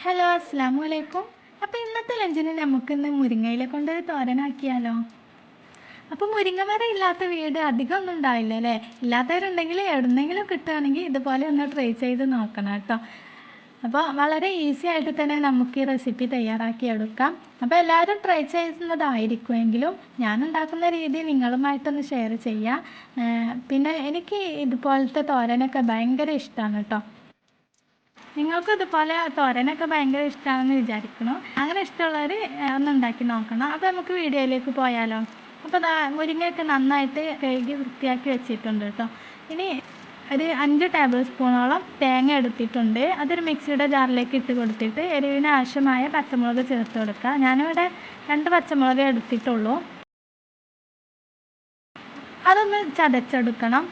Hello, അസ്സലാമു അലൈക്കും. അപ്പോൾ ഇന്നത്തെ ലഞ്ചിന് നമുക്കിന്ന് മുരിങ്ങയില കൊണ്ട് തോരനാക്കിയാലോ? അപ്പോൾ മുരിങ്ങ മരം ഇല്ലാത്ത വീട് അധികം ഒന്നും ഉണ്ടാവില്ല അല്ലേ? ഇല്ലാത്തവരുണ്ടെങ്കിൽ എവിടുന്നെങ്കിലും കിട്ടുകയാണെങ്കിൽ ഇതുപോലെ ഒന്ന് ട്രൈ ചെയ്ത് നോക്കണം കേട്ടോ. അപ്പോൾ വളരെ ഈസി ആയിട്ട് തന്നെ നമുക്ക് ഈ റെസിപ്പി തയ്യാറാക്കി എടുക്കാം. അപ്പോൾ എല്ലാവരും ട്രൈ ചെയ്യുന്നതായിരിക്കുമെങ്കിലും ഞാൻ ഉണ്ടാക്കുന്ന രീതി നിങ്ങളുമായിട്ടൊന്ന് ഷെയർ ചെയ്യാം. പിന്നെ എനിക്ക് ഇതുപോലത്തെ തോരനൊക്കെ ഭയങ്കര ഇഷ്ടമാണ് കേട്ടോ. നിങ്ങൾക്കും ഇതുപോലെ തോരനൊക്കെ ഭയങ്കര ഇഷ്ടമാണെന്ന് വിചാരിക്കുന്നു. അങ്ങനെ ഇഷ്ടമുള്ളവർ ഒന്ന് ഉണ്ടാക്കി നോക്കണം. അപ്പോൾ നമുക്ക് വീഡിയോയിലേക്ക് പോയാലോ? അപ്പോൾ മുരിങ്ങയൊക്കെ നന്നായിട്ട് കഴുകി വൃത്തിയാക്കി വെച്ചിട്ടുണ്ട് കേട്ടോ. ഇനി ഒരു 5 ടേബിൾ സ്പൂണോളം തേങ്ങ എടുത്തിട്ടുണ്ട്. അതൊരു മിക്സിയുടെ ജാറിലേക്ക് ഇട്ട് കൊടുത്തിട്ട് എരിവിന് ആവശ്യമായ പച്ചമുളക് ചേർത്ത് കൊടുക്കുക. ഞാനിവിടെ 2 പച്ചമുളക് എടുത്തിട്ടുള്ളൂ. അതൊന്ന് ചതച്ചെടുക്കണം.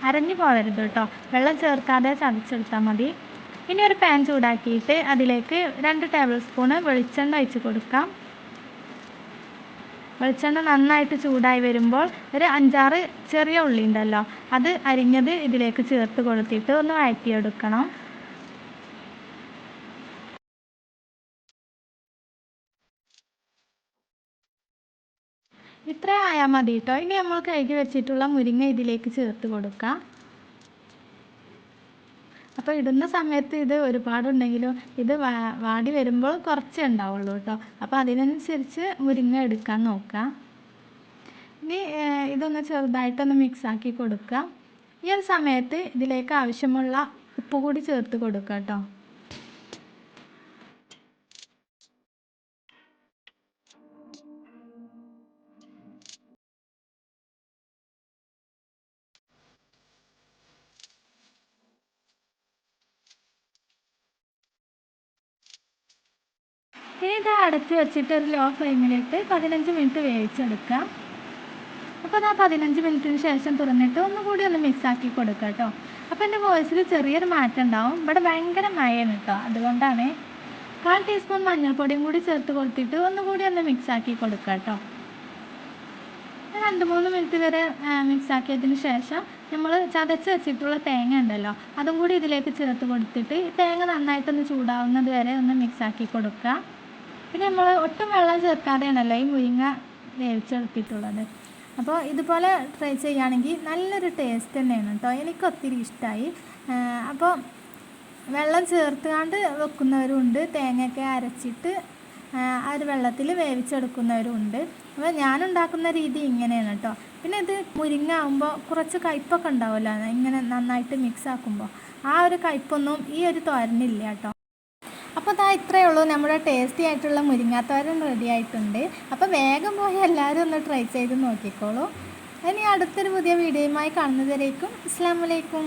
അരഞ്ഞു പോകരുത് കേട്ടോ. വെള്ളം ചേർക്കാതെ ചതച്ചെടുത്താൽ മതി. ഇനി ഒരു പാൻ ചൂടാക്കിയിട്ട് അതിലേക്ക് 2 ടേബിൾ സ്പൂണ് വെളിച്ചെണ്ണ ഒഴിച്ച് കൊടുക്കാം. വെളിച്ചെണ്ണ നന്നായിട്ട് ചൂടായി വരുമ്പോൾ ഒരു 5-6 ചെറിയ ഉള്ളി ഉണ്ടല്ലോ, അത് അരിഞ്ഞത് ഇതിലേക്ക് ചേർത്ത് കൊടുത്തിട്ട് ഒന്ന് വഴറ്റിയെടുക്കണം. ഇത്ര ആയാൽ മതി കേട്ടോ. ഇനി നമ്മൾ കഴുകി വെച്ചിട്ടുള്ള മുരിങ്ങ ഇതിലേക്ക് ചേർത്ത് കൊടുക്കാം. അപ്പോൾ ഇടുന്ന സമയത്ത് ഇത് ഒരുപാടുണ്ടെങ്കിലും ഇത് വാടി വരുമ്പോൾ കുറച്ചേ ഉണ്ടാവുള്ളൂ കേട്ടോ. അപ്പോൾ അതിനനുസരിച്ച് മുരിങ്ങ എടുക്കാൻ നോക്കാം. ഇനി ഇതൊന്ന് ചെറുതായിട്ടൊന്ന് മിക്സാക്കി കൊടുക്കുക. ഈ ഒരു സമയത്ത് ഇതിലേക്ക് ആവശ്യമുള്ള ഉപ്പ് കൂടി ചേർത്ത് കൊടുക്കുക കേട്ടോ. ഇനി ഇത് അടച്ച് വെച്ചിട്ട് ഒരു ലോ ഫ്ലെയിമിലിട്ട് 15 മിനിറ്റ് വേവിച്ചെടുക്കാം. അപ്പോൾ ആ 15 മിനിറ്റിന് ശേഷം തുറന്നിട്ട് ഒന്നുകൂടി ഒന്ന് മിക്സാക്കി കൊടുക്കുക കേട്ടോ. അപ്പോൾ എൻ്റെ വോയിസിൽ ചെറിയൊരു മാറ്റം ഉണ്ടാവും. ഇവിടെ ഭയങ്കര മഴയാണ് കേട്ടോ, അതുകൊണ്ടാണ്. 1/4 ടീസ്പൂൺ മഞ്ഞൾപ്പൊടിയും കൂടി ചേർത്ത് കൊടുത്തിട്ട് ഒന്നുകൂടി ഒന്ന് മിക്സാക്കി കൊടുക്കുക കേട്ടോ. 2-3 മിനിറ്റ് വരെ മിക്സാക്കിയതിന് ശേഷം നമ്മൾ ചതച്ച് വെച്ചിട്ടുള്ള തേങ്ങ ഉണ്ടല്ലോ, അതും കൂടി ഇതിലേക്ക് ചേർത്ത് കൊടുത്തിട്ട് തേങ്ങ നന്നായിട്ടൊന്ന് ചൂടാവുന്നത് വരെ ഒന്ന് മിക്സാക്കി കൊടുക്കുക. പിന്നെ നമ്മൾ ഒട്ടും വെള്ളം ചേർക്കാതെയാണല്ലോ ഈ മുരിങ്ങ വേവിച്ചെടുത്തിട്ടുള്ളത്. അപ്പോൾ ഇതുപോലെ ട്രൈ ചെയ്യുകയാണെങ്കിൽ നല്ലൊരു ടേസ്റ്റ് തന്നെയാണ് കേട്ടോ. എനിക്ക് ഒത്തിരി ഇഷ്ടമായി. അപ്പോൾ വെള്ളം ചേർത്തുകൊണ്ട് വെക്കുന്നവരും ഉണ്ട്, തേങ്ങയൊക്കെ അരച്ചിട്ട് ആ ഒരു വെള്ളത്തിൽ വേവിച്ചെടുക്കുന്നവരും ഉണ്ട്. അപ്പോൾ ഞാനുണ്ടാക്കുന്ന രീതി ഇങ്ങനെയാണ് കേട്ടോ. പിന്നെ ഇത് മുരിങ്ങ ആകുമ്പോൾ കുറച്ച് കയ്പ്പൊക്കെ ഉണ്ടാവുമല്ലോ, ഇങ്ങനെ നന്നായിട്ട് മിക്സ് ആക്കുമ്പോൾ ആ ഒരു കയ്പ്പൊന്നും ഈ ഒരു തോരനില്ല കേട്ടോ. അപ്പോൾ ഇത്രയേ ഉള്ളൂ, നമ്മുടെ ടേസ്റ്റി ആയിട്ടുള്ള മുരിങ്ങാത്തോരൻ റെഡി ആയിട്ടുണ്ട്. അപ്പോൾ വേഗം പോയി എല്ലാവരും ഒന്ന് ട്രൈ ചെയ്ത് നോക്കിക്കോളൂ. ഇനി അടുത്തൊരു പുതിയ വീഡിയോയുമായി കാണുന്നതുവരേക്കും അസ്സലാമു അലൈക്കും.